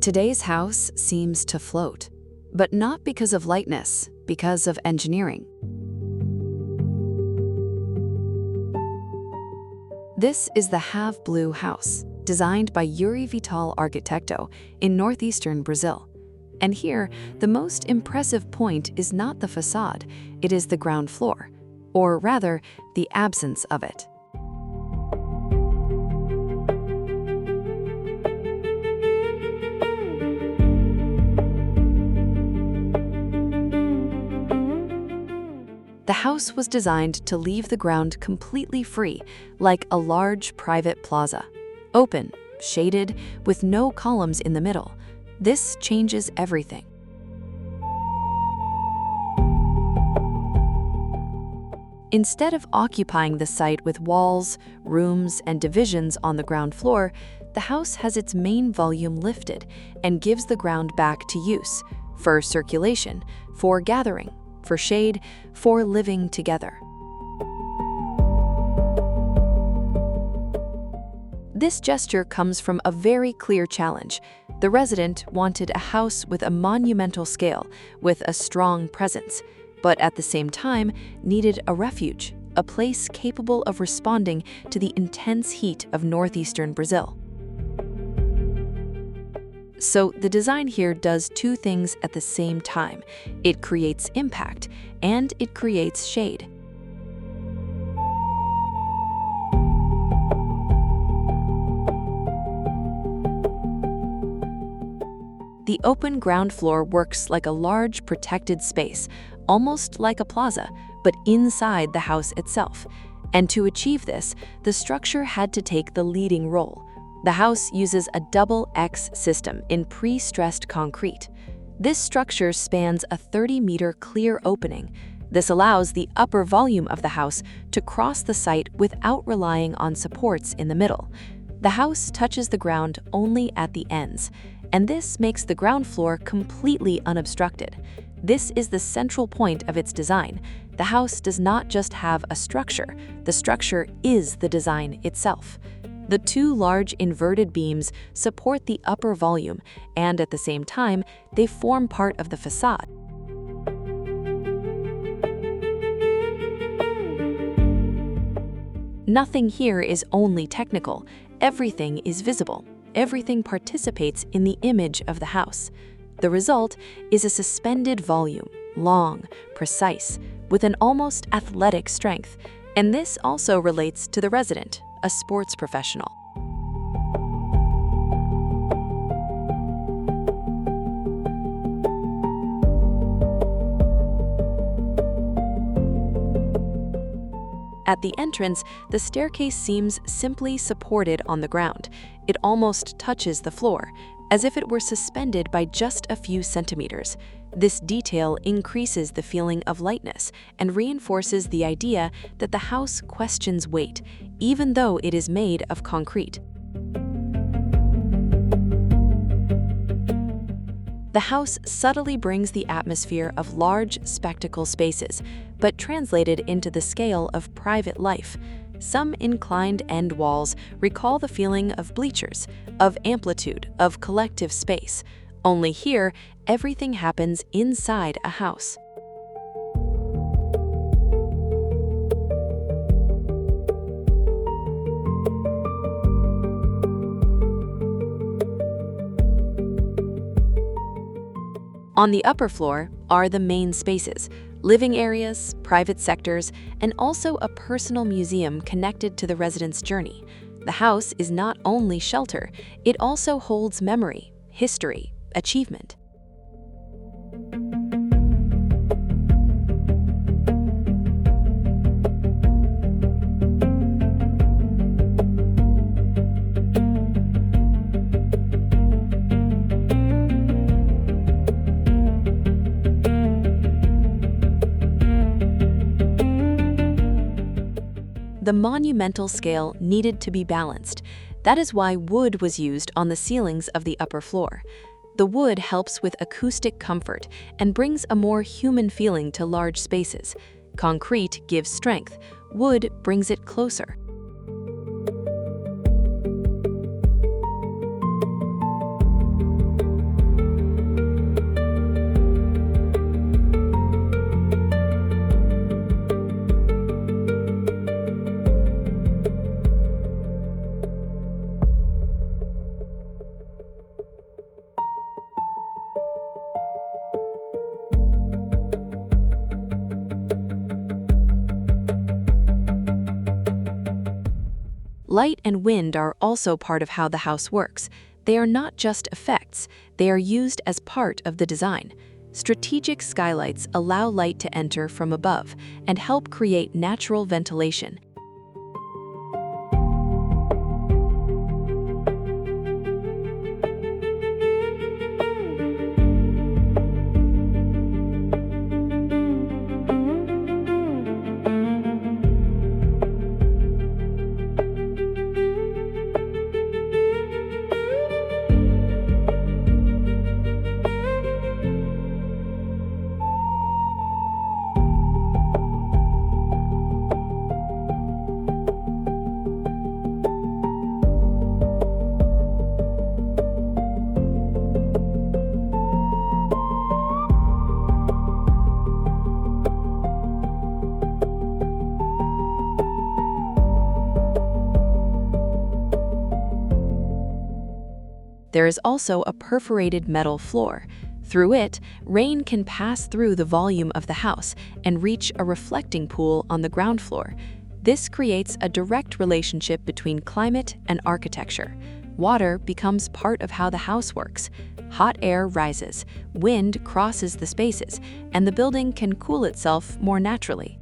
Today's house seems to float, but not because of lightness, because of engineering. This is the HaveBlue House, designed by Yuri Arquiteto in northeastern Brazil. And here, the most impressive point is not the facade, it is the ground floor, or rather, the absence of it. The house was designed to leave the ground completely free, like a large private plaza. Open, shaded, with no columns in the middle. This changes everything. Instead of occupying the site with walls, rooms, and divisions on the ground floor, the house has its main volume lifted and gives the ground back to use, for circulation, for gathering, for shade, for living together. This gesture comes from a very clear challenge. The resident wanted a house with a monumental scale, with a strong presence, but at the same time needed a refuge, a place capable of responding to the intense heat of northeastern Brazil. So the design here does two things at the same time. It creates impact, and it creates shade. The open ground floor works like a large protected space, almost like a plaza, but inside the house itself. And to achieve this, the structure had to take the leading role. The house uses a double X system in pre-stressed concrete. This structure spans a 30-meter clear opening. This allows the upper volume of the house to cross the site without relying on supports in the middle. The house touches the ground only at the ends, and this makes the ground floor completely unobstructed. This is the central point of its design. The house does not just have a structure, the structure is the design itself. The two large inverted beams support the upper volume, and at the same time, they form part of the facade. Nothing here is only technical. Everything is visible. Everything participates in the image of the house. The result is a suspended volume, long, precise, with an almost athletic strength. And this also relates to the resident, a sports professional. At the entrance, the staircase seems simply supported on the ground. It almost touches the floor, as if it were suspended by just a few centimeters. This detail increases the feeling of lightness and reinforces the idea that the house questions weight, even though it is made of concrete. The house subtly brings the atmosphere of large spectacle spaces, but translated into the scale of private life. Some inclined end walls recall the feeling of bleachers, of amplitude, of collective space. Only here, everything happens inside a house. On the upper floor are the main spaces, living areas, private sectors, and also a personal museum connected to the residents' journey. The house is not only shelter, it also holds memory, history, achievement. The monumental scale needed to be balanced. That is why wood was used on the ceilings of the upper floor. The wood helps with acoustic comfort and brings a more human feeling to large spaces. Concrete gives strength, wood brings it closer. Light and wind are also part of how the house works. They are not just effects, they are used as part of the design. Strategic skylights allow light to enter from above and help create natural ventilation. There is also a perforated metal floor. Through it, rain can pass through the volume of the house and reach a reflecting pool on the ground floor. This creates a direct relationship between climate and architecture. Water becomes part of how the house works. Hot air rises, wind crosses the spaces, and the building can cool itself more naturally.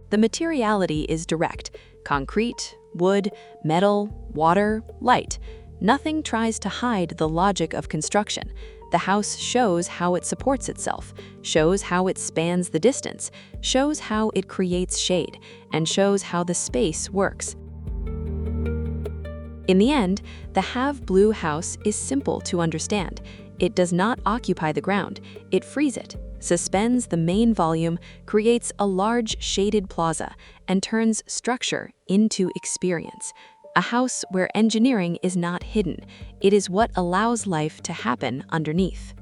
The materiality is direct: concrete, wood, metal, water, light. Nothing tries to hide the logic of construction. The house shows how it supports itself, shows how it spans the distance, shows how it creates shade, and shows how the space works. In the end, the HaveBlue House is simple to understand. It does not occupy the ground, it frees it, suspends the main volume, creates a large shaded plaza, and turns structure into experience. A house where engineering is not hidden. It is what allows life to happen underneath.